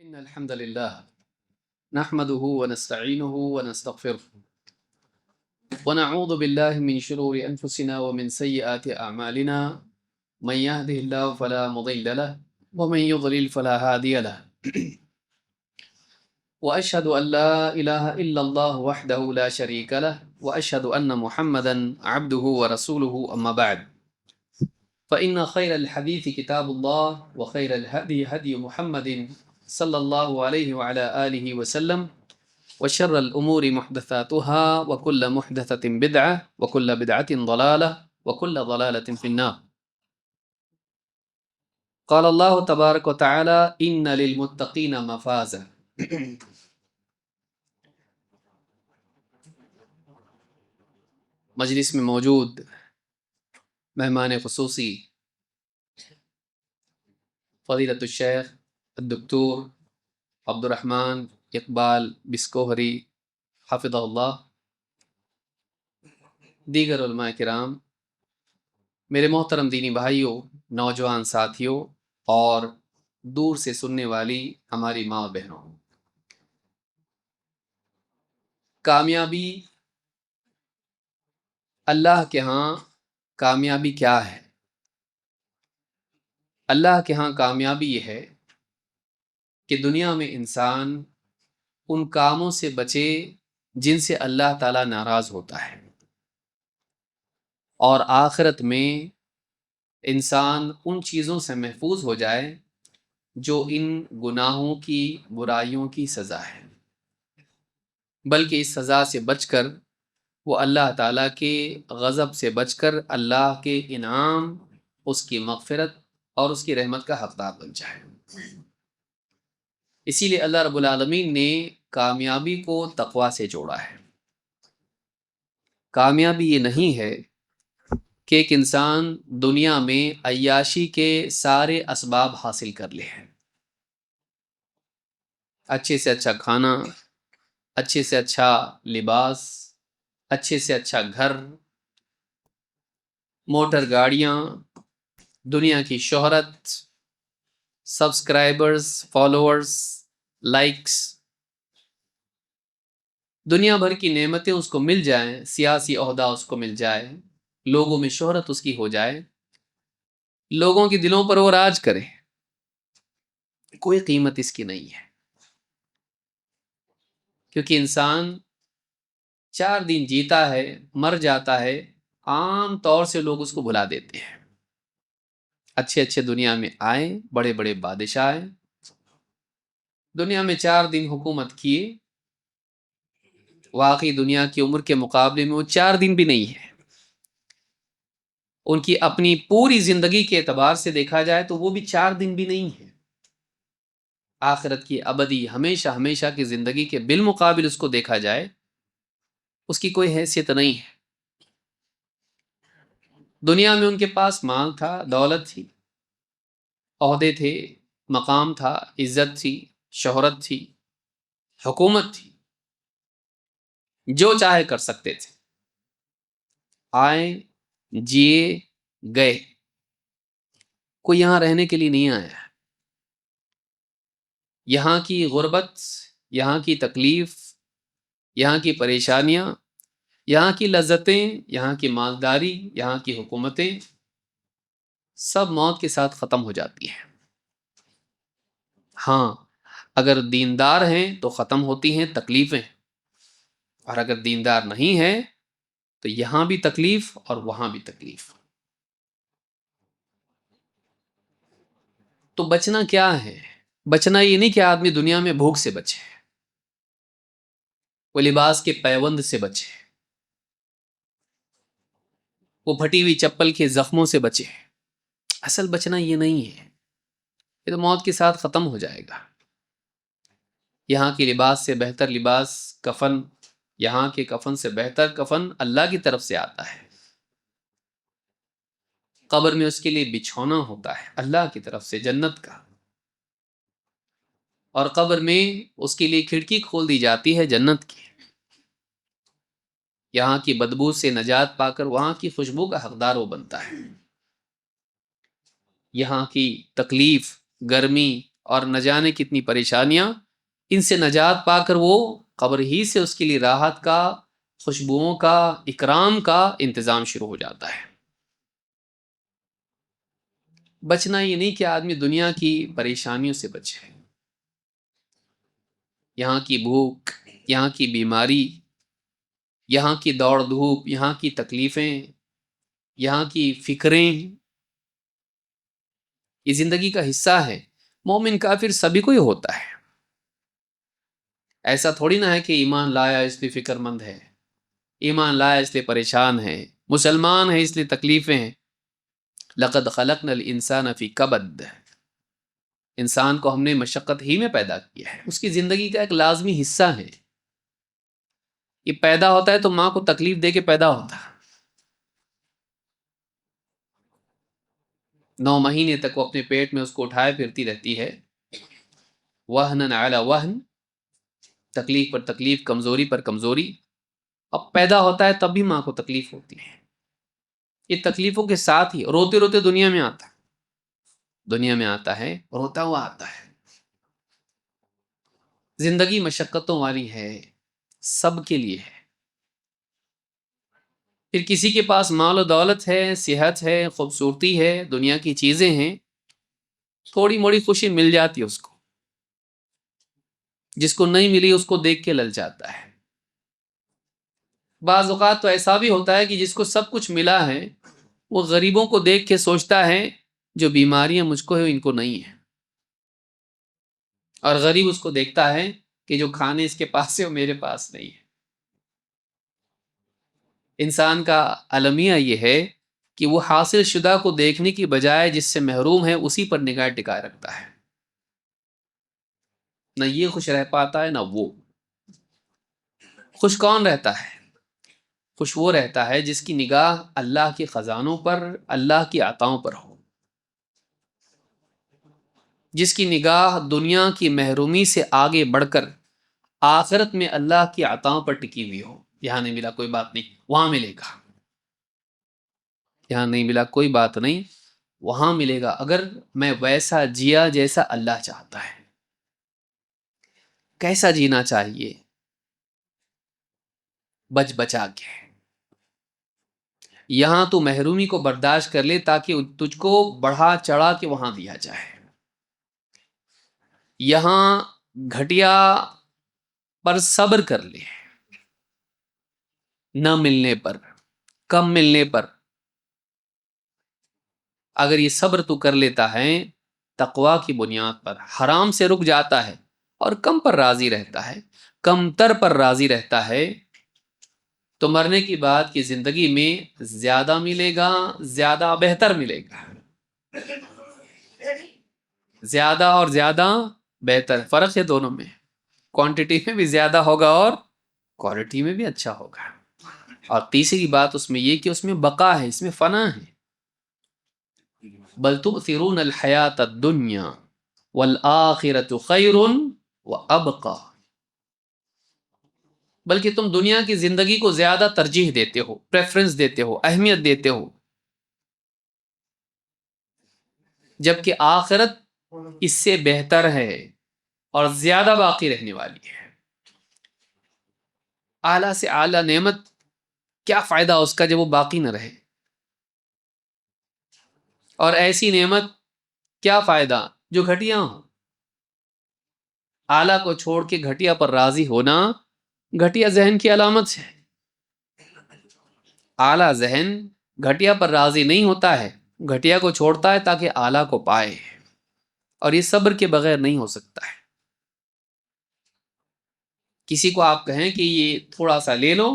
إن الحمد لله نحمده ونستعينه ونستغفره ونعوذ بالله من شرور أنفسنا ومن سيئات أعمالنا من يهده الله فلا مضل له ومن يضلل فلا هادي له وأشهد أن لا إله إلا الله وحده لا شريك له وأشهد أن محمدا عبده ورسوله أما بعد فإن خير الحديث كتاب الله وخير الهدي هدي محمد صلى الله عليه وعلى آله وسلم وشر الأمور محدثاتها وكل محدثة بدعة وكل بدعة ضلالة وكل ضلالة في النار قال الله تبارك وتعالى إن للمتقين مفازا مجلس میں موجود مہمان خصوصی فضیلت الشیخ الدکتور عبد الرحمن اقبال بسکوہری حفظہ اللہ، دیگر علماء کرام، میرے محترم دینی بھائیوں، نوجوان ساتھیوں اور دور سے سننے والی ہماری ماں بہنوں، کامیابی اللہ کے ہاں کامیابی کیا ہے؟ اللہ کے ہاں کامیابی یہ ہے کہ دنیا میں انسان ان کاموں سے بچے جن سے اللہ تعالیٰ ناراض ہوتا ہے، اور آخرت میں انسان ان چیزوں سے محفوظ ہو جائے جو ان گناہوں کی برائیوں کی سزا ہے، بلکہ اس سزا سے بچ کر وہ اللہ تعالیٰ کے غضب سے بچ کر اللہ کے انعام، اس کی مغفرت اور اس کی رحمت کا حقدار بن جائے۔ اسی لیے اللہ رب العالمین نے کامیابی کو تقویٰ سے جوڑا ہے۔ کامیابی یہ نہیں ہے کہ ایک انسان دنیا میں عیاشی کے سارے اسباب حاصل کر لے، اچھے سے اچھا کھانا، اچھے سے اچھا لباس، اچھے سے اچھا گھر، موٹر گاڑیاں، دنیا کی شہرت، سبسکرائبرز، فالوورز، لائکس، دنیا بھر کی نعمتیں اس کو مل جائیں، سیاسی عہدہ اس کو مل جائے، لوگوں میں شہرت اس کی ہو جائے، لوگوں کے دلوں پر وہ راج کرے، کوئی قیمت اس کی نہیں ہے، کیونکہ انسان 4 دن جیتا ہے، مر جاتا ہے، عام طور سے لوگ اس کو بھلا دیتے ہیں۔ اچھے اچھے دنیا میں آئے، بڑے بڑے بادشاہ آئے، دنیا میں 4 دن حکومت کیے، واقعی دنیا کی عمر کے مقابلے میں وہ 4 دن بھی نہیں ہے، ان کی اپنی پوری زندگی کے اعتبار سے دیکھا جائے تو وہ بھی 4 دن بھی نہیں ہے۔ آخرت کی ابدی ہمیشہ ہمیشہ کی زندگی کے بالمقابل اس کو دیکھا جائے، اس کی کوئی حیثیت نہیں ہے۔ دنیا میں ان کے پاس مال تھا، دولت تھی، عہدے تھے، مقام تھا، عزت تھی، شہرت تھی، حکومت تھی، جو چاہے کر سکتے تھے، آئے، جیے، گئے، کوئی یہاں رہنے کے لیے نہیں آیا۔ یہاں کی غربت، یہاں کی تکلیف، یہاں کی پریشانیاں، یہاں کی لذتیں، یہاں کی مالداری، یہاں کی حکومتیں، سب موت کے ساتھ ختم ہو جاتی ہیں۔ ہاں، اگر دیندار ہیں تو ختم ہوتی ہیں تکلیفیں، اور اگر دیندار نہیں ہے تو یہاں بھی تکلیف اور وہاں بھی تکلیف۔ تو بچنا کیا ہے؟ بچنا یہ نہیں کہ آدمی دنیا میں بھوک سے بچے، وہ لباس کے پیوند سے بچے، وہ پھٹی ہوئی چپل کے زخموں سے بچے۔ اصل بچنا یہ نہیں ہے، یہ تو موت کے ساتھ ختم ہو جائے گا۔ یہاں کے لباس سے بہتر لباس کفن، یہاں کے کفن سے بہتر کفن اللہ کی طرف سے آتا ہے۔ قبر میں اس کے لیے بچھونا ہوتا ہے اللہ کی طرف سے، جنت کا، اور قبر میں اس کے لیے کھڑکی کھول دی جاتی ہے جنت کی۔ یہاں کی بدبو سے نجات پا کر وہاں کی خوشبو کا حقدار وہ بنتا ہے۔ یہاں کی تکلیف، گرمی، اور نہ جانے کتنی پریشانیاں، ان سے نجات پا کر وہ قبر ہی سے اس کے لیے راحت کا، خوشبوؤں کا، اکرام کا انتظام شروع ہو جاتا ہے۔ بچنا یہ نہیں کہ آدمی دنیا کی پریشانیوں سے بچے، یہاں کی بھوک، یہاں کی بیماری، یہاں کی دوڑ دھوپ، یہاں کی تکلیفیں، یہاں کی فکریں، یہ زندگی کا حصہ ہے۔ مومن کافر سبھی کو ہی ہوتا ہے، ایسا تھوڑی نہ ہے کہ ایمان لایا اس لیے فکر مند ہے، ایمان لایا اس لیے پریشان ہے، مسلمان ہے اس لیے تکلیفیں ہیں۔ لقد خلقنا الانسان فی کبد، انسان کو ہم نے مشقت ہی میں پیدا کیا ہے، اس کی زندگی کا ایک لازمی حصہ ہے۔ یہ پیدا ہوتا ہے تو ماں کو تکلیف دے کے پیدا ہوتا ہے، 9 مہینے تک وہ اپنے پیٹ میں اس کو اٹھائے پھرتی رہتی ہے، وہنن علی وہن، تکلیف پر تکلیف، کمزوری پر کمزوری۔ اب پیدا ہوتا ہے تب بھی ماں کو تکلیف ہوتی ہے، یہ تکلیفوں کے ساتھ ہی روتے روتے دنیا میں آتا ہے، دنیا میں آتا ہے روتا ہوا آتا ہے۔ زندگی مشقتوں والی ہے، سب کے لیے ہے۔ پھر کسی کے پاس مال و دولت ہے، صحت ہے، خوبصورتی ہے، دنیا کی چیزیں ہیں، تھوڑی موڑی خوشی مل جاتی ہے اس کو، جس کو نہیں ملی اس کو دیکھ کے لل جاتا ہے۔ بعض اوقات تو ایسا بھی ہوتا ہے کہ جس کو سب کچھ ملا ہے وہ غریبوں کو دیکھ کے سوچتا ہے جو بیماریاں مجھ کو ہیں ان کو نہیں ہیں، اور غریب اس کو دیکھتا ہے کہ جو کھانے اس کے پاس ہے وہ میرے پاس نہیں ہے۔ انسان کا المیہ یہ ہے کہ وہ حاصل شدہ کو دیکھنے کی بجائے جس سے محروم ہے اسی پر نگاہ ٹکائے رکھتا ہے، نہ یہ خوش رہ پاتا ہے نہ وہ۔ خوش کون رہتا ہے؟ خوش وہ رہتا ہے جس کی نگاہ اللہ کے خزانوں پر، اللہ کی عطاؤں پر ہو، جس کی نگاہ دنیا کی محرومی سے آگے بڑھ کر آخرت میں اللہ کی عطاؤں پر ٹکی ہوئی ہو۔ یہاں نہیں ملا کوئی بات نہیں، وہاں ملے گا، یہاں نہیں ملا کوئی بات نہیں، وہاں ملے گا، اگر میں ویسا جیا جیسا اللہ چاہتا ہے۔ کیسا جینا چاہیے؟ بچ بچا کے، یہاں تو محرومی کو برداشت کر لے تاکہ تجھ کو بڑھا چڑھا کے وہاں دیا جائے، یہاں گھٹیا پر صبر کر لے، نہ ملنے پر، کم ملنے پر، اگر یہ صبر تو کر لیتا ہے تقوی کی بنیاد پر، حرام سے رک جاتا ہے اور کم پر راضی رہتا ہے، کم تر پر راضی رہتا ہے، تو مرنے کی بعد کی زندگی میں زیادہ ملے گا، زیادہ بہتر ملے گا، زیادہ اور زیادہ بہتر، فرق ہے دونوں میں، کوانٹٹی میں بھی زیادہ ہوگا اور کوالٹی میں بھی اچھا ہوگا۔ اور تیسری بات اس میں یہ کہ اس میں بقا ہے، اس میں فنا ہے۔ بل تؤثرون الحیات الدنیا والآخرۃ خیر وابقی، بلکہ تم دنیا کی زندگی کو زیادہ ترجیح دیتے ہو، پریفرنس دیتے ہو، اہمیت دیتے ہو، جبکہ آخرت اس سے بہتر ہے اور زیادہ باقی رہنے والی ہے۔ اعلیٰ سے اعلیٰ نعمت کیا فائدہ اس کا جب وہ باقی نہ رہے، اور ایسی نعمت کیا فائدہ جو گھٹیا ہو۔ اعلیٰ کو چھوڑ کے گھٹیا پر راضی ہونا گھٹیا ذہن کی علامت ہے۔ اعلیٰ ذہن گھٹیا پر راضی نہیں ہوتا ہے، گھٹیا کو چھوڑتا ہے تاکہ اعلیٰ کو پائے، اور یہ صبر کے بغیر نہیں ہو سکتا ہے۔ کسی کو آپ کہیں کہ یہ تھوڑا سا لے لو،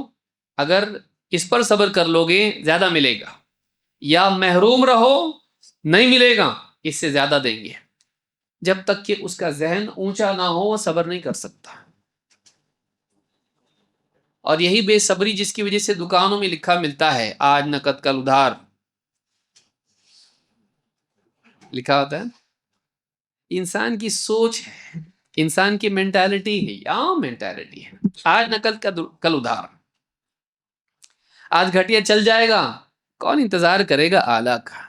اگر اس پر صبر کر لو گے زیادہ ملے گا، یا محروم رہو نہیں ملے گا اس سے زیادہ دیں گے، جب تک کہ اس کا ذہن اونچا نہ ہو وہ صبر نہیں کر سکتا۔ اور یہی بے صبری جس کی وجہ سے دکانوں میں لکھا ملتا ہے آج نقد کل ادھار، لکھا ہوتا ہے۔ انسان کی سوچ ہے، انسان کی مینٹالٹی ہے، عام مینٹالٹی ہے، آج نقد کل ادھار، آج گھٹیا چل جائے گا، کون انتظار کرے گا اعلیٰ کا؟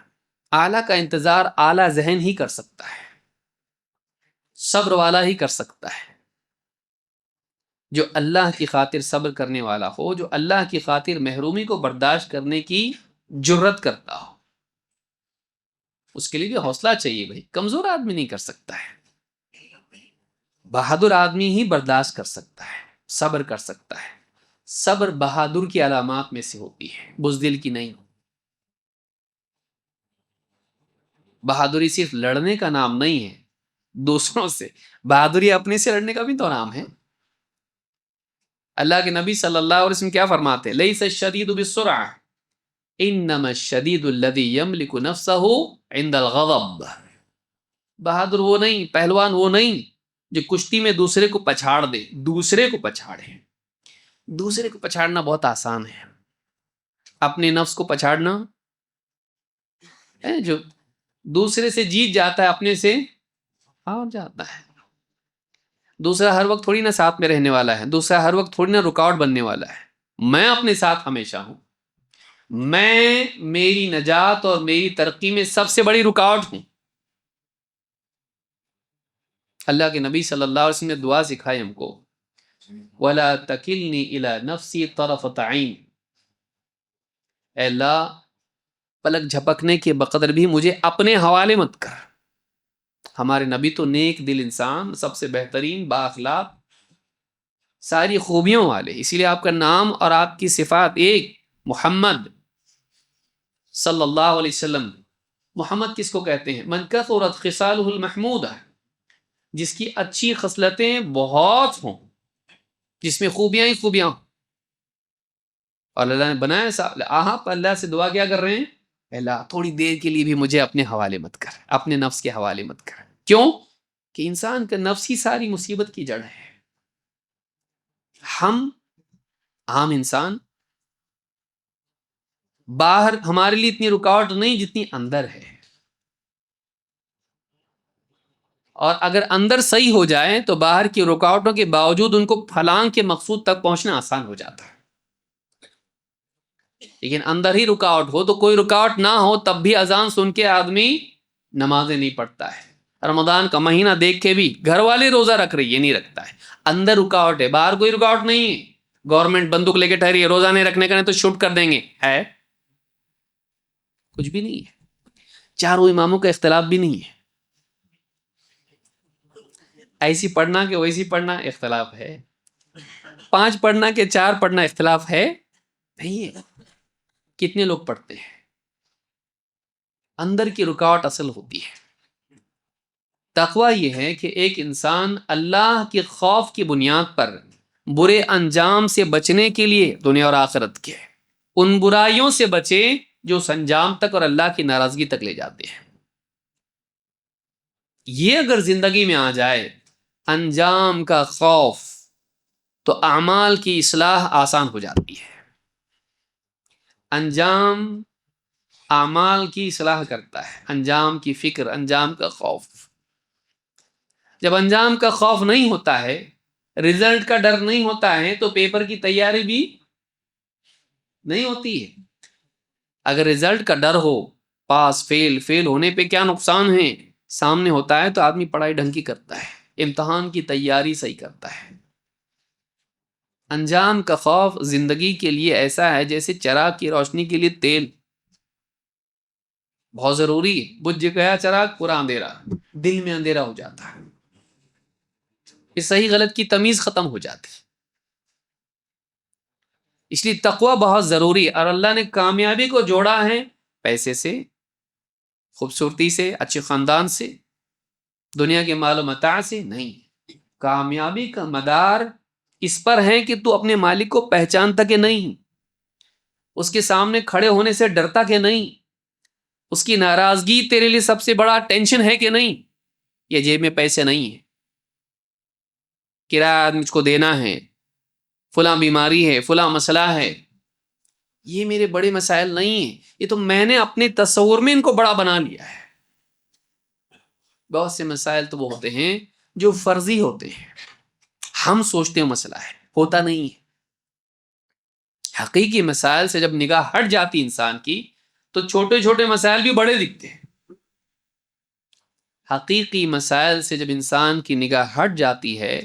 اعلیٰ کا انتظار اعلیٰ ذہن ہی کر سکتا ہے۔ صبر والا ہی کر سکتا ہے، جو اللہ کی خاطر صبر کرنے والا ہو، جو اللہ کی خاطر محرومی کو برداشت کرنے کی جرت کرتا ہو. اس کے لیے بھی حوصلہ چاہیے بھائی، کمزور آدمی نہیں کر سکتا ہے، بہادر آدمی ہی برداشت کر سکتا ہے، صبر کر سکتا ہے. صبر بہادر کی علامات میں سے ہوتی ہے، بزدل کی نہیں. بہادری صرف لڑنے کا نام نہیں ہے دوسروں سے، بہادری اپنے سے لڑنے کا بھی تو نام ہے. اللہ کے نبی صلی اللہ علیہ وسلم کیا فرماتے ہیں؟ لیس الشدید بالسرعہ انما الشدید الذی یملک نفسہ عند الغضب. بہادر وہ نہیں، پہلوان وہ نہیں جو کشتی میں دوسرے کو پچھاڑ دے. دوسرے کو پچھاڑے، دوسرے کو پچھاڑنا بہت آسان ہے، اپنے نفس کو پچھاڑنا جو دوسرے سے جیت جاتا ہے اپنے سے ہار جاتا ہے. دوسرا ہر وقت تھوڑی نہ ساتھ میں رہنے والا ہے، دوسرا ہر وقت تھوڑی نہ رکاوٹ بننے والا ہے. میں اپنے ساتھ ہمیشہ ہوں، میں میری نجات اور میری ترقی میں سب سے بڑی رکاوٹ ہوں. اللہ کے نبی صلی اللہ علیہ وسلم نے دعا سکھائی ہم کو، وَلَا تَكِلْنِي إِلَى نَفْسِي طَرَفَةَ عَيْنٍ. اے اللہ پلک جھپکنے کے بقدر بھی مجھے اپنے حوالے مت کر. ہمارے نبی تو نیک دل انسان، سب سے بہترین، با اخلاق، ساری خوبیوں والے، اسی لیے آپ کا نام اور آپ کی صفات ایک، محمد صلی اللہ علیہ وسلم. محمد کس کو کہتے ہیں؟ من کثرت خصالہ المحمودہ، جس کی اچھی خصلتیں بہت ہوں، جس میں خوبیاں ہی خوبیاں ہوں. اور اللہ نے بنایا، آپ اللہ سے دعا کیا کر رہے ہیں؟ اللہ تھوڑی دیر کے لیے بھی مجھے اپنے حوالے مت کر، اپنے نفس کے حوالے مت کر. کیوں کہ انسان کا نفس ہی ساری مصیبت کی جڑ ہے. ہم عام انسان، باہر ہمارے لیے اتنی رکاوٹ نہیں جتنی اندر ہے، اور اگر اندر صحیح ہو جائے تو باہر کی رکاوٹوں کے باوجود ان کو پھلانگ کے مقصود تک پہنچنا آسان ہو جاتا ہے. لیکن اندر ہی رکاوٹ ہو تو کوئی رکاوٹ نہ ہو تب بھی اذان سن کے آدمی نمازیں نہیں پڑھتا ہے. رمضان کا مہینہ دیکھ کے بھی گھر والے روزہ رکھ رہی ہے، نہیں رکھتا ہے. اندر رکاوٹ ہے، باہر کوئی رکاوٹ نہیں ہے. گورنمنٹ بندوق لے کے ٹھہری ہے، روزہ نہیں رکھنے کا نہیں تو شوٹ کر دیں گے، ہے کچھ بھی نہیں ہے. چاروں اماموں کا اختلاف بھی نہیں ہے، ایسی پڑھنا کہ ویسی پڑھنا اختلاف ہے، 5 پڑھنا کہ 4 پڑھنا اختلاف ہے نہیں ہے. کتنے لوگ پڑھتے ہیں؟ اندر کی رکاوٹ اصل ہوتی ہے. تقویٰ یہ ہے کہ ایک انسان اللہ کے خوف کی بنیاد پر برے انجام سے بچنے کے لیے دنیا اور آخرت کے ان برائیوں سے بچے جو اس انجام تک اور اللہ کی ناراضگی تک لے جاتے ہیں. یہ اگر زندگی میں آ جائے انجام کا خوف تو اعمال کی اصلاح آسان ہو جاتی ہے. انجام اعمال کی اصلاح کرتا ہے، انجام کی فکر، انجام کا خوف. جب انجام کا خوف نہیں ہوتا ہے، رزلٹ کا ڈر نہیں ہوتا ہے تو پیپر کی تیاری بھی نہیں ہوتی ہے. اگر رزلٹ کا ڈر ہو، پاس فیل، فیل ہونے پہ کیا نقصان ہے سامنے ہوتا ہے تو آدمی پڑھائی ڈھنگ کی کرتا ہے، امتحان کی تیاری صحیح کرتا ہے. انجام کا خوف زندگی کے لیے ایسا ہے جیسے چراغ کی روشنی کے لیے تیل، بہت ضروری ہے. بجھ گیا چراغ، پورا اندھیرا، دل میں اندھیرا ہو جاتا ہے، پھر صحیح غلط کی تمیز ختم ہو جاتی. اس لیے تقوی بہت ضروری ہے. اور اللہ نے کامیابی کو جوڑا ہے پیسے سے، خوبصورتی سے، اچھے خاندان سے، دنیا کے مال و متاع سے نہیں. کامیابی کا مدار اس پر ہے کہ تو اپنے مالک کو پہچانتا کہ نہیں، اس کے سامنے کھڑے ہونے سے ڈرتا کہ نہیں، اس کی ناراضگی تیرے لیے سب سے بڑا ٹینشن ہے کہ نہیں. یہ جیب میں پیسے نہیں ہیں، کرایہ مجھ کو دینا ہے، فلاں بیماری ہے، فلاں مسئلہ ہے، یہ میرے بڑے مسائل نہیں ہیں، یہ تو میں نے اپنے تصور میں ان کو بڑا بنا لیا ہے. بہت سے مسائل تو وہ ہوتے ہیں جو فرضی ہوتے ہیں، ہم سوچتے ہیں مسئلہ ہے، ہوتا نہیں ہے. حقیقی مسائل سے جب نگاہ ہٹ جاتی انسان کی تو چھوٹے چھوٹے مسائل بھی بڑے دکھتے ہیں. حقیقی مسائل سے جب انسان کی نگاہ ہٹ جاتی ہے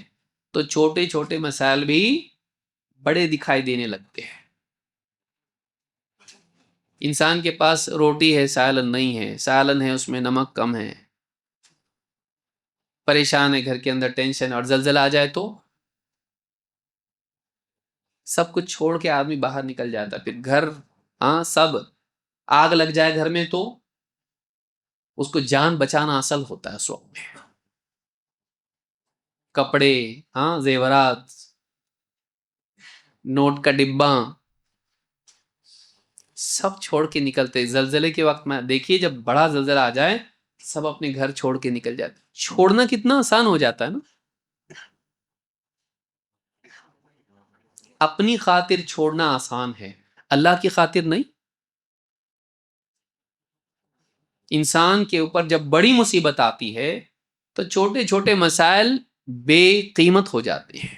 تو چھوٹے چھوٹے مسائل بھی بڑے دکھائی دینے لگتے ہیں. انسان کے پاس روٹی ہے، سالن نہیں ہے، سالن ہے اس میں نمک کم ہے، پریشان ہے گھر کے اندر، ٹینشن اور زلزلہ آ جائے تو سب کچھ چھوڑ کے آدمی باہر نکل جاتا. پھر گھر سب آگ لگ جائے گھر میں تو اس کو جان بچانا اصل ہوتا ہے اس وقت میں. کپڑے، زیورات، نوٹ کا ڈبہ، سب چھوڑ کے نکلتے. زلزلے کے وقت میں دیکھیے جب بڑا زلزلہ آ جائے سب اپنے گھر چھوڑ کے نکل جاتے. چھوڑنا کتنا آسان ہو جاتا ہے نا. اپنی خاطر چھوڑنا آسان ہے، اللہ کی خاطر نہیں. انسان کے اوپر جب بڑی مصیبت آتی ہے تو چھوٹے چھوٹے مسائل بے قیمت ہو جاتے ہیں.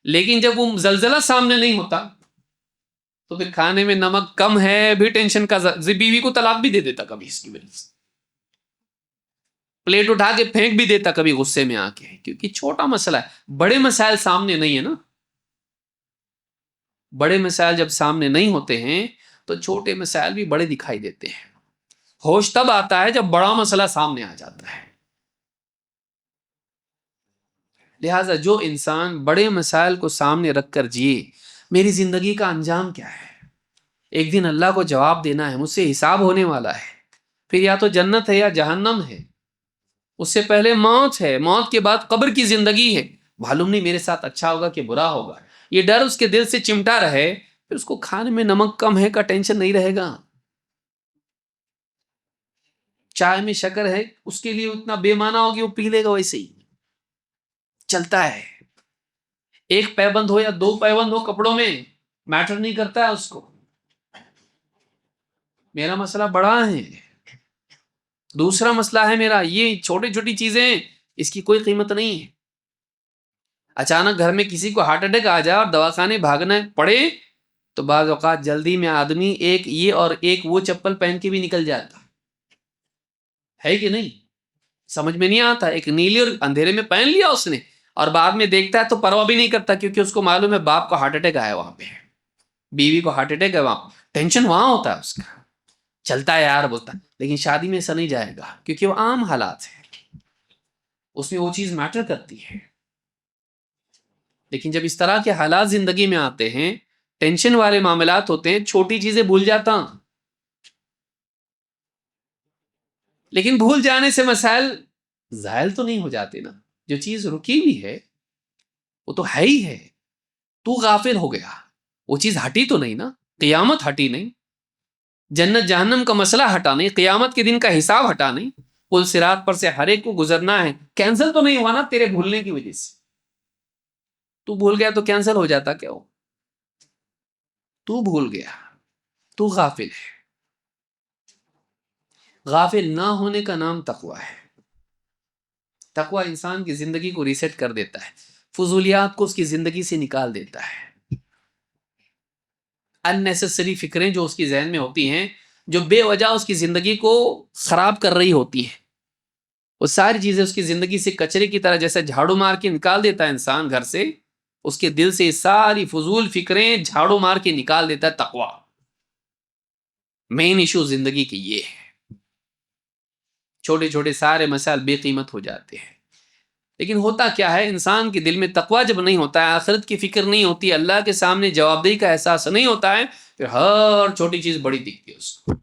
لیکن جب وہ زلزلہ سامنے نہیں ہوتا تو پھر کھانے میں نمک کم ہے بھی ٹینشن کا. بیوی کو طلاق بھی دے دیتا کبھی اس کی وجہ سے، پلیٹ اٹھا کے پھینک بھی دیتا کبھی غصے میں آ کے، کیونکہ چھوٹا مسئلہ ہے. بڑے مسائل سامنے نہیں ہے نا. بڑے مسائل جب سامنے نہیں ہوتے ہیں تو چھوٹے مسائل بھی بڑے دکھائی دیتے ہیں. ہوش تب آتا ہے جب بڑا مسئلہ سامنے آ جاتا ہے. لہٰذا جو انسان بڑے مسائل کو سامنے رکھ کر جیے، میری زندگی کا انجام کیا ہے، ایک دن اللہ کو جواب دینا ہے، مجھ سے حساب ہونے والا ہے، پھر یا تو جنت ہے یا جہنم ہے، اس سے پہلے موت ہے، موت کے بعد قبر کی زندگی ہے، معلوم نہیں میرے ساتھ اچھا ہوگا کہ برا ہوگا. یہ ڈر اس کے دل سے چمٹا رہے، پھر اس کو کھانے میں نمک کم ہے کا ٹینشن نہیں رہے گا. چائے میں شکر ہے اس کے لیے اتنا بے معنی ہوگی، وہ پی لے گا ویسے ہی چلتا ہے. ایک پیبند ہو یا دو پیبند ہو کپڑوں میں میٹر نہیں کرتا ہے اس کو. میرا مسئلہ بڑا ہے، دوسرا مسئلہ ہے میرا. یہ چھوٹی چھوٹی چیزیں اس کی کوئی قیمت نہیں ہے. اچانک گھر میں کسی کو ہارٹ اٹیک آ جائے اور دواخانے بھاگنا پڑے تو بعض اوقات جلدی میں آدمی ایک یہ اور ایک وہ چپل پہن کے بھی نکل جاتا ہے کہ نہیں. سمجھ میں نہیں آتا، ایک نیلی اور اندھیرے میں پہن لیا اس نے اور بعد میں دیکھتا ہے تو پرواہ بھی نہیں کرتا، کیونکہ اس کو معلوم ہے باپ کو ہارٹ اٹیک آیا وہاں پہ، بیوی کو ہارٹ اٹیک ہے وہاں، ٹینشن وہاں ہوتا ہے اس کا. چلتا ہے یار بولتا ہے. لیکن شادی میں ایسا نہیں جائے گا کیونکہ وہ عام حالات ہیں، اس میں وہ چیز میٹر کرتی ہے. لیکن جب اس طرح کے حالات زندگی میں آتے ہیں، ٹینشن والے معاملات ہوتے ہیں، چھوٹی چیزیں بھول جاتا ہوں. لیکن بھول جانے سے مسائل زائل تو نہیں ہو جاتے نا. جو چیز رکی ہوئی ہے وہ تو ہے ہی ہے، تو غافل ہو گیا، وہ چیز ہٹی تو نہیں نا. قیامت ہٹی نہیں، جنت جہنم کا مسئلہ ہٹا نہیں، قیامت کے دن کا حساب ہٹا نہیں. پل صراط پر سے ہر ایک کو گزرنا ہے، کینسل تو نہیں ہوا نا تیرے بھولنے کی وجہ سے. تو بھول گیا تو کینسل ہو جاتا کیا؟ تو بھول گیا، تو غافل ہے. غافل نہ ہونے کا نام تقویٰ ہے. تقویٰ انسان کی زندگی کو ریسیٹ کر دیتا ہے، فضولیات کو اس کی زندگی سے نکال دیتا ہے. اننیسیسری فکریں جو اس کی ذہن میں ہوتی ہیں، جو بے وجہ اس کی زندگی کو خراب کر رہی ہوتی ہیں، وہ ساری چیزیں اس کی زندگی سے کچرے کی طرح جیسے جھاڑو مار کے نکال دیتا ہے انسان گھر سے، اس کے دل سے ساری فضول فکریں جھاڑو مار کے نکال دیتا ہے تقویٰ. مین ایشو زندگی کی یہ ہے. چھوٹے چھوٹے سارے مسائل بے قیمت ہو جاتے ہیں. لیکن ہوتا کیا ہے، انسان کے دل میں تقویٰ جب نہیں ہوتا ہے، آخرت کی فکر نہیں ہوتی، اللہ کے سامنے جواب دہی کا احساس نہیں ہوتا ہے، پھر ہر چھوٹی چیز بڑی دکھتی ہے اس کو.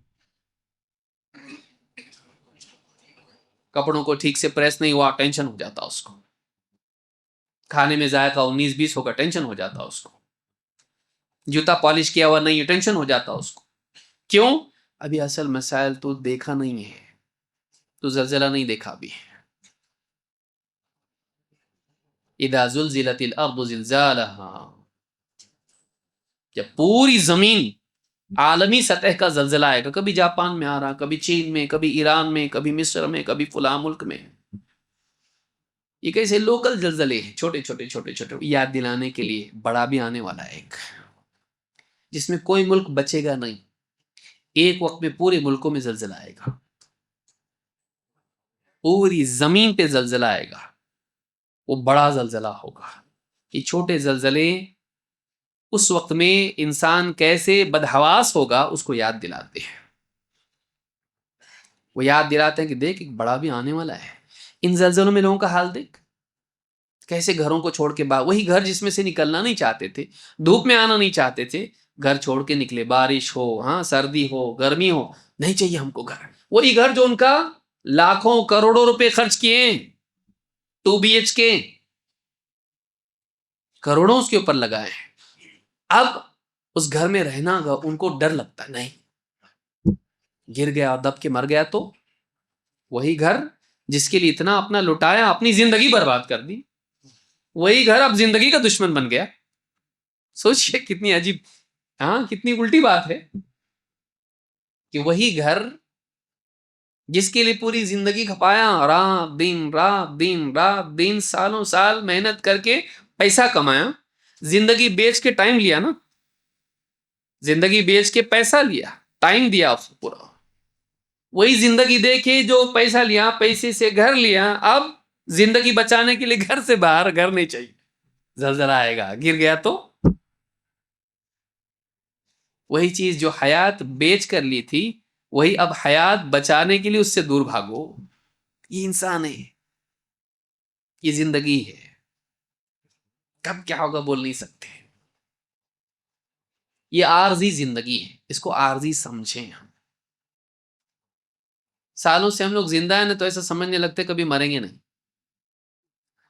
کپڑوں کو ٹھیک سے پریس نہیں ہوا ٹینشن ہو جاتا اس کو، کھانے میں ذائقہ 19-20 ہوگا ٹینشن ہو جاتا اس کو، جوتا پالش کیا ہوا نہیں ٹینشن ہو جاتا اس کو. کیوں؟ ابھی اصل مسائل تو دیکھا نہیں ہے، تو زلزلہ نہیں دیکھا ابھی. اذا زلزلت الارض زلزالها، جب پوری زمین عالمی سطح کا زلزلہ آئے گا، کبھی جاپان میں آ رہا، کبھی چین میں، کبھی ایران میں، کبھی مصر میں، کبھی فلاں ملک میں. یہ کیسے لوکل زلزلے ہیں، چھوٹے چھوٹے چھوٹے چھوٹے. یاد دلانے کے لیے بڑا بھی آنے والا ہے ایک، جس میں کوئی ملک بچے گا نہیں. ایک وقت میں پورے ملکوں میں زلزلہ آئے گا. پوری زمین پہ زلزلہ آئے گا، وہ بڑا زلزلہ ہوگا. یہ چھوٹے زلزلے اس وقت میں انسان کیسے بدحواس ہوگا اس کو یاد دلاتے ہیں. وہ یاد دلاتے ہیں کہ دیکھ ایک بڑا بھی آنے والا ہے. ان زلزلوں میں لوگوں کا حال دیکھ، کیسے گھروں کو چھوڑ کے وہی گھر جس میں سے نکلنا نہیں چاہتے تھے، دھوپ میں آنا نہیں چاہتے تھے، گھر چھوڑ کے نکلے. بارش ہو، ہاں سردی ہو، گرمی ہو، نہیں چاہیے ہم کو گھر. وہی گھر جو ان کا لاکھوں کروڑوں روپے خرچ کیے، 2 BHK کروڑوں اس کے اوپر لگائے ہیں. اب اس گھر میں رہنا ان کو ڈر لگتا ہے، نہیں گر گیا دب کے مر گیا تو وہی گھر جس کے لیے اتنا اپنا لٹایا، اپنی زندگی برباد کر دی، وہی گھر اب زندگی کا دشمن بن گیا. سوچئے کتنی عجیب، ہاں کتنی الٹی بات ہے کہ وہی گھر جس کے لیے پوری زندگی کھپایا، رات دن سالوں سال محنت کر کے پیسہ کمایا، زندگی بیچ کے ٹائم لیا نا، زندگی بیچ کے پیسہ لیا، ٹائم دیا اس کو پورا. وہی زندگی دیکھے جو پیسہ لیا، پیسے سے گھر لیا، اب زندگی بچانے کے لیے گھر سے باہر، گھر نہیں چاہیے، زلزلہ آئے گا، گر گیا تو. وہی چیز جو حیات بیچ کر لی تھی، وہی اب حیات بچانے کے لیے اس سے دور بھاگو. یہ انسان ہے، یہ زندگی ہے، کب کیا ہوگا بول نہیں سکتے. یہ عارضی زندگی ہے، اس کو عارضی سمجھیں. ہم سالوں سے ہم لوگ زندہ ہیں نا، تو ایسا سمجھنے لگتے کبھی مریں گے نہیں.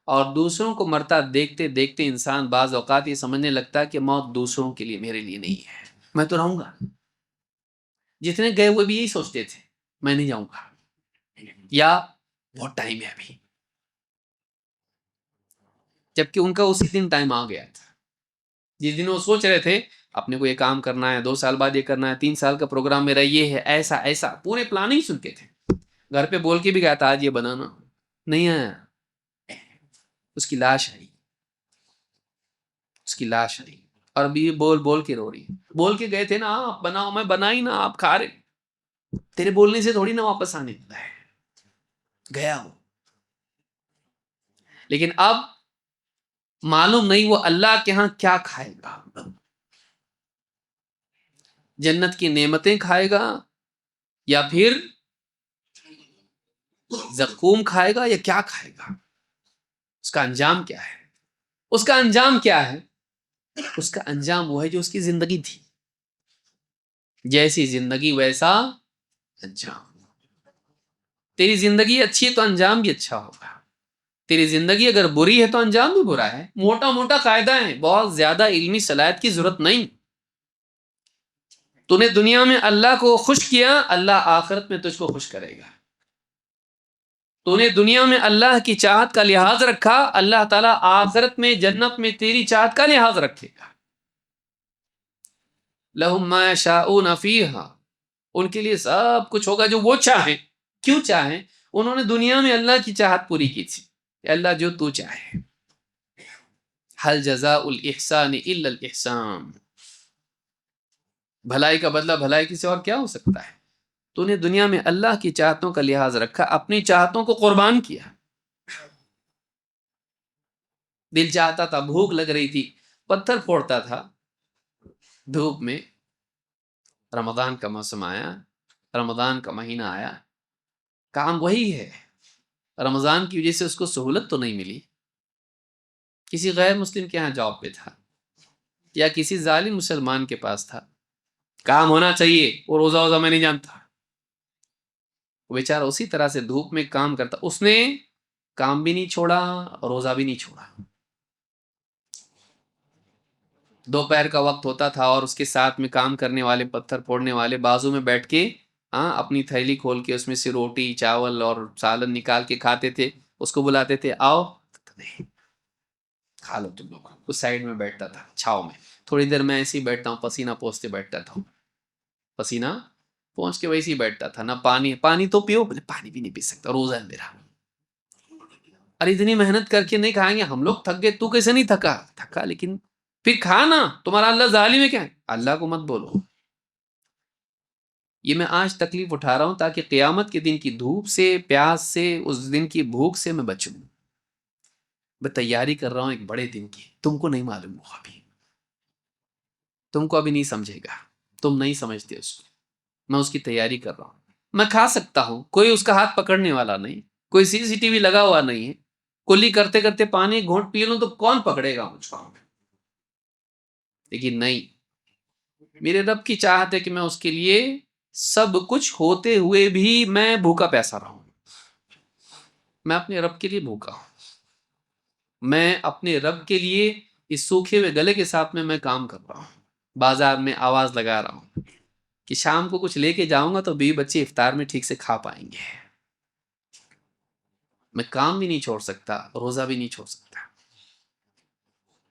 اور دوسروں کو مرتا دیکھتے دیکھتے انسان بعض اوقات یہ سمجھنے لگتا ہے کہ موت دوسروں کے لیے، میرے لیے نہیں ہے، میں تو رہوں گا. جتنے گئے ہوئے بھی یہی سوچتے تھے، میں نہیں جاؤں گا، یا بہت ٹائم ہے ابھی. جبکہ ان کا اسی دن ٹائم آ گیا تھا جس دن وہ سوچ رہے تھے اپنے کو یہ کام کرنا ہے، 2 سال بعد یہ کرنا ہے، 3 سال کا پروگرام میرا یہ ہے، ایسا ایسا پورے پلان ہی سنتے تھے. گھر پہ بول کے بھی گیا تھا آج یہ بنانا، نہیں آیا. اس کی لاش آئی، اس کی لاش آئی، اور ابھی بول بول کے رو رہی ہے. بول کے گئے تھے نا آپ بناؤ، میں بنائی نا آپ کھا رہے، تیرے بولنے سے تھوڑی نا واپس آنے والا ہے، گیا ہو. لیکن اب معلوم نہیں وہ اللہ کے ہاں کیا کھائے گا، جنت کی نعمتیں کھائے گا یا پھر زقوم کھائے گا، یا کیا کھائے گا. اس کا انجام کیا ہے؟ اس کا انجام کیا ہے؟ اس کا انجام وہ ہے جو اس کی زندگی تھی. جیسی زندگی ویسا انجام. تیری زندگی اچھی ہے تو انجام بھی اچھا ہوگا، تیری زندگی اگر بری ہے تو انجام بھی برا ہے. موٹا موٹا قاعدہ ہے، بہت زیادہ علمی صلاحیت کی ضرورت نہیں. تو نے دنیا میں اللہ کو خوش کیا، اللہ آخرت میں تجھ کو خوش کرے گا. تو نے دنیا میں اللہ کی چاہت کا لحاظ رکھا، اللہ تعالیٰ آخرت میں جنت میں تیری چاہت کا لحاظ رکھے گا. لہم ما یشاؤون فیہا، ان کے لیے سب کچھ ہوگا جو وہ چاہیں. کیوں چاہیں؟ انہوں نے دنیا میں اللہ کی چاہت پوری کی تھی کہ اللہ جو تو چاہے. حل جزاء الاحسان الا الاحسان، بھلائی کا بدلہ بھلائی کی سے اور کیا ہو سکتا ہے. تو نے دنیا میں اللہ کی چاہتوں کا لحاظ رکھا، اپنی چاہتوں کو قربان کیا. دل چاہتا تھا، بھوک لگ رہی تھی، پتھر پھوڑتا تھا دھوپ میں. رمضان کا موسم آیا، رمضان کا مہینہ آیا، کام وہی ہے. رمضان کی وجہ سے اس کو سہولت تو نہیں ملی، کسی غیر مسلم کے ہاں جاب پہ تھا، یا کسی ظالم مسلمان کے پاس تھا. کام ہونا چاہیے، وہ روزہ ووزہ میں نہیں جانتا، وہ بیچارہ اسی طرح سے دھوپ میں کام کرتا. اس نے کام بھی نہیں چھوڑا، روزہ بھی نہیں چھوڑا. دوپہر کا وقت ہوتا تھا اور اس کے ساتھ میں کام کرنے والے، پتھر پھوڑنے والے بازو میں بیٹھ کے اپنی تھیلی کھول کے اس میں سے روٹی چاول اور سالن نکال کے کھاتے تھے. اس کو بلاتے تھے آؤ کھا لو تم لوگ. اس سائڈ میں بیٹھتا تھا چھاؤں میں، تھوڑی دیر میں ایسے ہی بیٹھتا ہوں، پسینہ پوچھتے بیٹھتا تھا، پسینہ پہنچ کے ویسے ہی بیٹھتا تھا. نہ پانی تو پیو، بولے پانی بھی نہیں پی سکتا، روزہ ہے میرا. ارے اتنی محنت کر کے نہیں کھائیں گے ہم لوگ، تھک گئے. تو کیسے نہیں تھکا؟ تھکا لیکن پھر کھانا. تمہارا اللہ ظالم ہے کیا؟ اللہ کو مت بولو. یہ میں آج تکلیف اٹھا رہا ہوں تاکہ قیامت کے دن کی دھوپ سے، پیاس سے، اس دن کی بھوک سے میں بچوں. میں تیاری کر رہا ہوں ایک بڑے دن کی. تم کو نہیں معلوم ہوگا ابھی، تم کو ابھی نہیں سمجھے گا، تم نہیں سمجھتے اس کو. میں اس کی تیاری کر رہا ہوں. میں کھا سکتا ہوں، کوئی اس کا ہاتھ پکڑنے والا نہیں، کوئی CCTV لگا ہوا نہیں ہے. کلی کرتے کرتے پانی گھونٹ پی لوں تو کون پکڑے گا مجھ کو؟ لیکن نہیں، میرے رب کی چاہت ہے کہ میں اس کے لیے سب کچھ ہوتے ہوئے بھی میں بھوکا پیاسا رہا ہوں. میں اپنے رب کے لیے بھوکا ہوں. میں اپنے رب کے لیے اس سوکھے ہوئے گلے کے ساتھ میں کام کر رہا ہوں. بازار میں آواز لگا رہا ہوں کہ شام کو کچھ لے کے جاؤں گا تو بیوی بچے افطار میں ٹھیک سے کھا پائیں گے. میں کام بھی نہیں چھوڑ سکتا، روزہ بھی نہیں چھوڑ سکتا.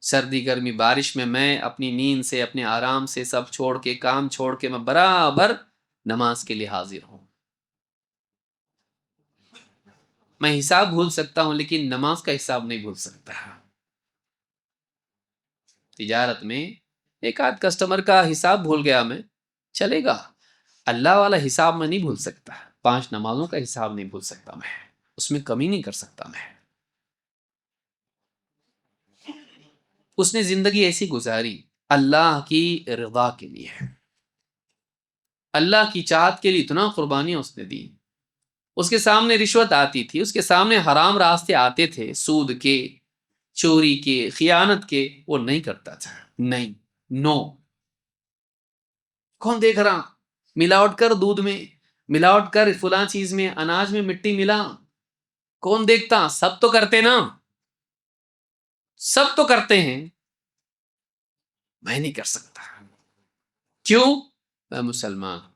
سردی گرمی بارش میں اپنی نیند سے، اپنے آرام سے سب چھوڑ کے، کام چھوڑ کے میں برابر نماز کے لیے حاضر ہوں. میں حساب بھول سکتا ہوں لیکن نماز کا حساب نہیں بھول سکتا. تجارت میں ایک آدھ کسٹمر کا حساب بھول گیا میں، چلے گا. اللہ والا حساب میں نہیں بھول سکتا. 5 نمازوں کا حساب نہیں بھول سکتا میں، اس میں کمی نہیں کر سکتا میں. اس نے زندگی ایسی گزاری اللہ کی رضا کے لیے، اللہ کی چاہت کے لیے اتنا قربانیاں اس نے دی. اس کے سامنے رشوت آتی تھی، اس کے سامنے حرام راستے آتے تھے، سود کے، چوری کے، خیانت کے، وہ نہیں کرتا تھا. نہیں، نو. کون دیکھ رہا؟ ملاوٹ کر دودھ میں، ملاوٹ کر فلاں چیز میں، اناج میں مٹی ملا، کون دیکھتا؟ سب تو کرتے نا، سب تو کرتے ہیں. میں نہیں کر سکتا. کیوں؟ میں مسلمان ہوں.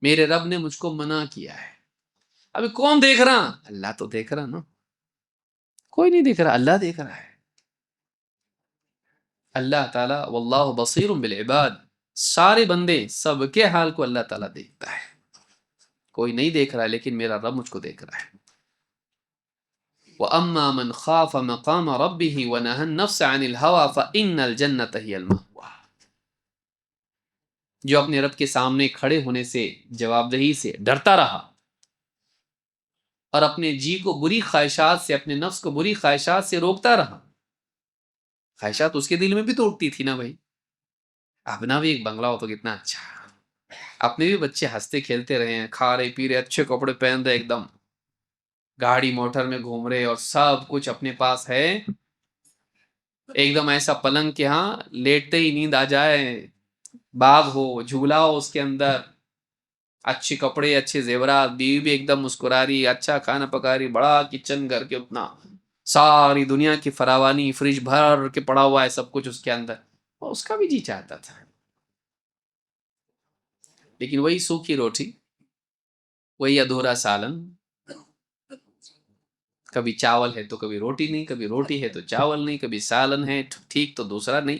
میرے رب نے مجھ کو منع کیا ہے. ابھی کون دیکھ رہا؟ اللہ تو دیکھ رہا نا. کوئی نہیں دیکھ رہا، اللہ دیکھ رہا ہے. اللہ تعالیٰ واللہ بصیر بالعباد، سارے بندے سب کے حال کو اللہ تعالیٰ دیکھتا ہے. کوئی نہیں دیکھ رہا ہے لیکن میرا رب مجھ کو دیکھ رہا ہے. وَأَمَّا مَنْ خَافَ مَقَامَ رَبِّهِ وَنَهَى النَّفْسَ عَنِ الْهَوَى فَإِنَّ الْجَنَّةَ هِيَ الْمَأْوَىٰ. جو اپنے رب کے سامنے کھڑے ہونے سے، جواب دہی سے ڈرتا رہا اور اپنے جی کو بری خواہشات سے، اپنے نفس کو بری خواہشات سے روکتا رہا. خواہشات اس کے دل میں بھی تو اٹھتی تھی نا بھائی. اپنا بھی ایک بنگلہ ہو تو کتنا اچھا، اپنے بھی بچے ہنستے کھیلتے رہے ہیں، کھا رہے پی رہے، اچھے کپڑے پہن رہے، ایک دم گاڑی موٹر میں گھوم رہے اور سب کچھ اپنے پاس ہے. ایک دم ایسا پلنگ کہ ہاں لیٹتے ہی نیند آ جائے، باغ ہو، جھولا ہو اس کے اندر، اچھے کپڑے، اچھے زیورات، بیوی بھی ایک دم مسکرا رہی، اچھا کھانا پکا رہی، بڑا کچن گھر کے، اتنا ساری دنیا کی فراوانی، فریج بھر کے پڑا ہوا ہے سب کچھ اس کے اندر. اور اس کا بھی جی چاہتا تھا. لیکن وہی سوکھی روٹی، وہی ادھورا سالن، کبھی چاول ہے تو کبھی روٹی نہیں، کبھی روٹی ہے تو چاول نہیں، کبھی سالن ہے ٹھیک تو دوسرا نہیں.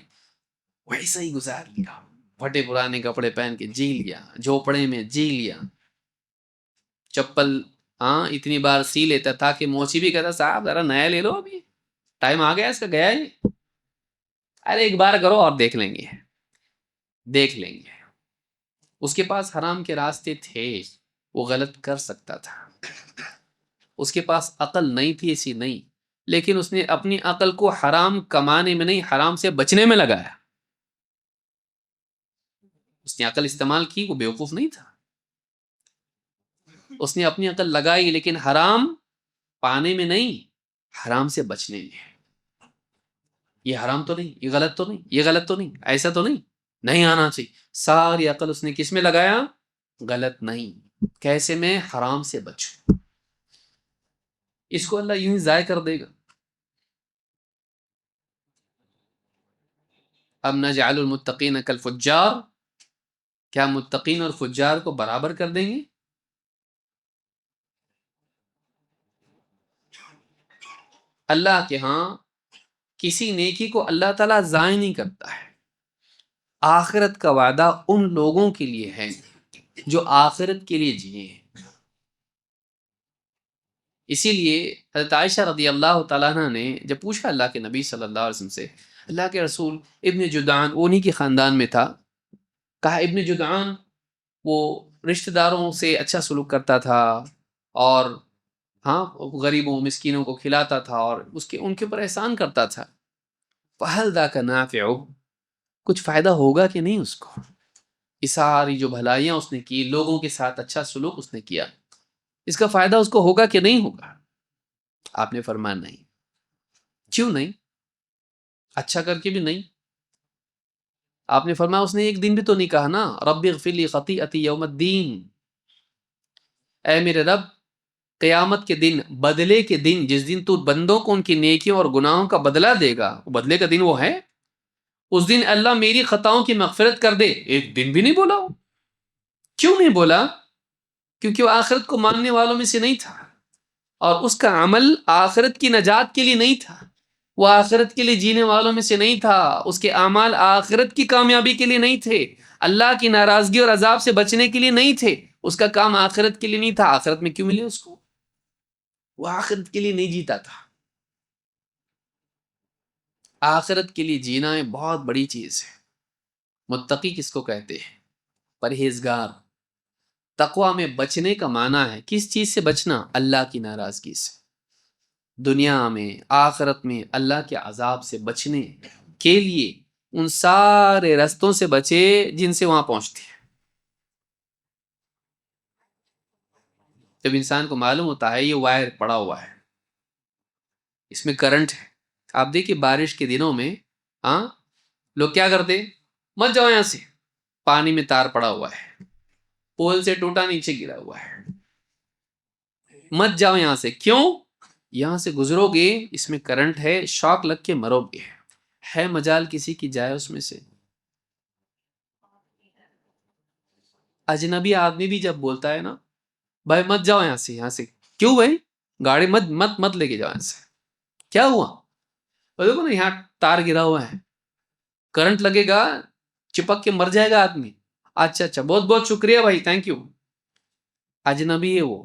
ویسا ہی گزار لیا. پھٹے پرانے کپڑے پہن کے جی لیا، جھوپڑے میں جی لیا. چپل ہاں اتنی بار سی لیتا تھا کہ موچی بھی کہتا صاحب ذرا نیا لے لو، ابھی ٹائم آ گیا اس کا، گیا ہی. ارے ایک بار کرو اور دیکھ لیں گے، دیکھ لیں گے. اس کے پاس حرام کے راستے تھے، وہ غلط کر سکتا تھا. اس کے پاس عقل نہیں تھی، ایسی نہیں، لیکن اس نے اپنی عقل کو حرام کمانے میں نہیں، حرام سے بچنے میں لگایا. اس نے عقل استعمال کی، وہ بیوقوف نہیں تھا. اس نے اپنی عقل لگائی لیکن حرام پانے میں نہیں، حرام سے بچنے میں. یہ حرام تو نہیں، یہ غلط تو نہیں، یہ غلط تو نہیں، ایسا تو نہیں، نہیں آنا چاہیے. ساری عقل اس نے کس میں لگایا؟ غلط نہیں، کیسے میں حرام سے بچوں. اس کو اللہ یوں ہی ضائع کر دے گا. اب نجعل المتقین کالفجار، کیا متقین اور فجار کو برابر کر دیں گے؟ اللہ کے ہاں کسی نیکی کو اللہ تعالیٰ ضائع نہیں کرتا ہے. آخرت کا وعدہ ان لوگوں کے لیے ہے جو آخرت کے لیے جیے ہیں. اسی لیے حضرت عائشہ رضی اللہ تعالیٰ عنہ نے جب پوچھا اللہ کے نبی صلی اللہ علیہ وسلم سے، اللہ کے رسول ابن جدعان انہی کے خاندان میں تھا، کہا ابن جدعان وہ رشتہ داروں سے اچھا سلوک کرتا تھا اور ہاں غریبوں مسکینوں کو کھلاتا تھا اور ان کے اوپر احسان کرتا تھا. فَهَلْ ذَاكَ نَافِعُ، کچھ فائدہ ہوگا کہ نہیں اس کو؟ یہ ساری جو بھلائیاں اس نے کی، لوگوں کے ساتھ اچھا سلوک اس نے کیا، اس کا فائدہ اس کو ہوگا کہ نہیں ہوگا؟ آپ نے فرمایا نہیں. کیوں نہیں؟ اچھا کر کے بھی نہیں. آپ نے فرمایا اس نے ایک دن بھی تو نہیں کہا نا رب اغفر لی خطیئتی یوم الدین، اے میرے رب قیامت کے دن، بدلے کے دن، جس دن تو بندوں کو ان کی نیکیوں اور گناہوں کا بدلہ دے گا، بدلے کا دن وہ ہے، اس دن اللہ میری خطاؤں کی مغفرت کر دے. ایک دن بھی نہیں بولا وہ. کیوں نہیں بولا؟ کیونکہ وہ آخرت کو ماننے والوں میں سے نہیں تھا، اور اس کا عمل آخرت کی نجات کے لیے نہیں تھا، وہ آخرت کے لیے جینے والوں میں سے نہیں تھا، اس کے اعمال آخرت کی کامیابی کے لیے نہیں تھے، اللہ کی ناراضگی اور عذاب سے بچنے کے لیے نہیں تھے، اس کا کام آخرت کے لیے نہیں تھا. آخرت میں کیوں ملے اس کو؟ وہ آخرت کے لیے نہیں جیتا تھا. آخرت کے لیے جینا ایک بہت بڑی چیز ہے. متقی کس کو کہتے ہیں؟ پرہیزگار. تقوی میں بچنے کا معنی ہے کس چیز سے بچنا؟ اللہ کی ناراضگی سے. دنیا میں آخرت میں اللہ کے عذاب سے بچنے کے لیے ان سارے رستوں سے بچے جن سے وہاں پہنچتے ہیں. جب انسان کو معلوم ہوتا ہے یہ وائر پڑا ہوا ہے، اس میں کرنٹ ہے. آپ دیکھیے بارش کے دنوں میں ہاں لوگ کیا کرتے؟ مت جاؤ یہاں سے، پانی میں تار پڑا ہوا ہے، پول سے ٹوٹا نیچے گرا ہوا ہے، مت جاؤ یہاں سے. کیوں؟ یہاں سے گزرو گے اس میں کرنٹ ہے، شاک لگ کے مرو گے. ہے مجال کسی کی جائے اس میں سے؟ اجنبی آدمی بھی جب بولتا ہے نا بھائی مت جاؤ یہاں سے، یہاں سے کیوں بھائی؟ گاڑی مت مت مت لے کے جاؤ یہاں سے. کیا ہوا؟ دیکھو نا یہاں تار گرا ہوا ہے، کرنٹ لگے گا، چپک کے مر جائے گا آدمی. اچھا اچھا بہت بہت شکریہ بھائی، تھینک یو. اجنبی ہے وہ،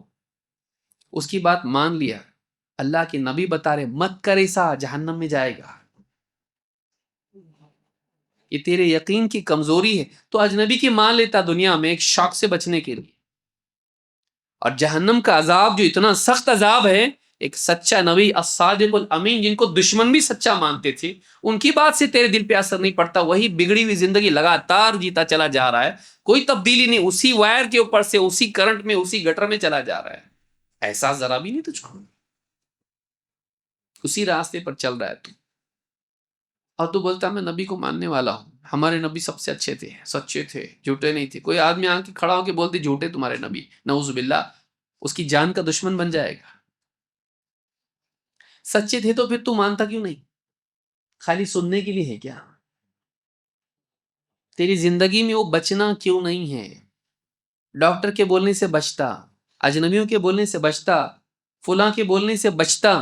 اس کی بات مان لیا. اللہ کے نبی بتا رہے مت کر ایسا، جہنم میں جائے گا. یہ تیرے یقین کی کمزوری ہے. تو اجنبی کی مان لیتا دنیا میں ایک شوق سے بچنے کے لیے. اور جہنم کا عذاب جو اتنا سخت عذاب ہے، ایک سچا نبی الصادق الامین جن کو دشمن بھی سچا مانتے تھے، ان کی بات سے تیرے دل پہ اثر نہیں پڑتا. وہی بگڑی ہوئی زندگی لگاتار جیتا چلا جا رہا ہے، کوئی تبدیلی نہیں، اسی وائر کے اوپر سے اسی کرنٹ میں اسی گٹر میں چلا جا رہا ہے. احساس ذرا بھی نہیں تجھ کو؟ اسی راستے پر چل رہا ہے تو. اور تو بولتا میں نبی کو ماننے والا ہوں، ہمارے نبی سب سے اچھے تھے، سچے تھے، جھوٹے نہیں تھے. کوئی آدمی آ کے کھڑا ہو کے بولتے جھوٹے تمہارے نبی، نعوذ باللہ، اس کی جان کا دشمن بن جائے گا. سچے تھے تو پھر تو مانتا کیوں نہیں؟ خالی سننے کے لیے ہے کیا؟ تیری زندگی میں وہ بچنا کیوں نہیں ہے؟ ڈاکٹر کے بولنے سے بچتا، اجنبیوں کے بولنے سے بچتا، فلاں کے بولنے سے بچتا،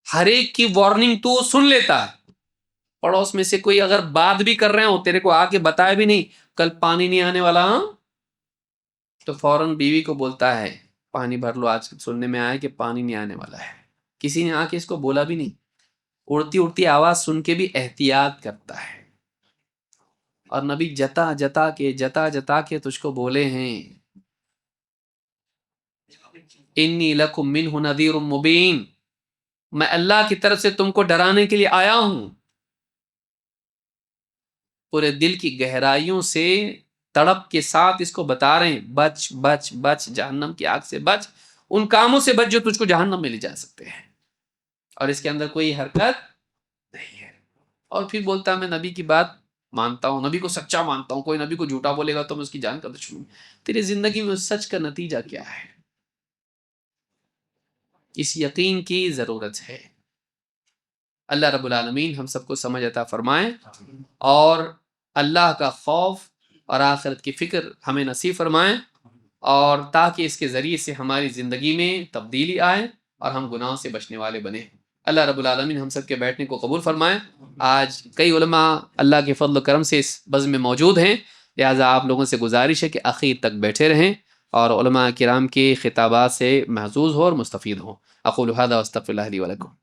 ہر ایک کی وارننگ تو سن لیتا ہے. پڑوس میں سے کوئی اگر بات بھی کر رہے ہو تیرے کو آ کے بتایا بھی نہیں کل پانی نہیں آنے والا ہاں، تو فوراً بیوی کو بولتا ہے پانی بھر لو، آج سننے میں آیا کہ پانی نہیں آنے والا ہے. کسی نے آ کے اس کو بولا بھی نہیں. اڑتی اڑتی آواز سن کے بھی احتیاط کرتا ہے. اور نبی جتا جتا کے تجھ کو بولے ہیں انی لکم منہ نذیر مبین، میں اللہ کی طرف سے تم کو ڈرانے کے لیے آیا ہوں. پورے دل کی گہرائیوں سے تڑپ کے ساتھ اس کو بتا رہے ہیں بچ بچ بچ، جہنم کی آگ سے بچ، ان کاموں سے بچ جو تجھ کو جہنم میں لے جا سکتے ہیں. اور اس کے اندر کوئی حرکت نہیں ہے. اور پھر بولتا میں نبی کی بات مانتا ہوں، نبی کو سچا مانتا ہوں، کوئی نبی کو جھوٹا بولے گا تو میں اس کی جان کا دشمن ہوں. تیری زندگی میں اس سچ کا نتیجہ کیا ہے؟ اس یقین کی ضرورت ہے. اللہ رب العالمین ہم سب کو سمجھ عطا فرمائے اور اللہ کا خوف اور آخرت کی فکر ہمیں نصیب فرمائے، اور تاکہ اس کے ذریعے سے ہماری زندگی میں تبدیلی آئے اور ہم گناہوں سے بچنے والے بنے. اللہ رب العالمین ہم سب کے بیٹھنے کو قبول فرمائے. آج کئی علماء اللہ کے فضل و کرم سے اس بزم میں موجود ہیں، لہٰذا آپ لوگوں سے گزارش ہے کہ اخیر تک بیٹھے رہیں اور علماء کرام کے خطابات سے محظوظ ہو اور مستفید ہوں. اقول هذا واستغفر الله لي ولكم.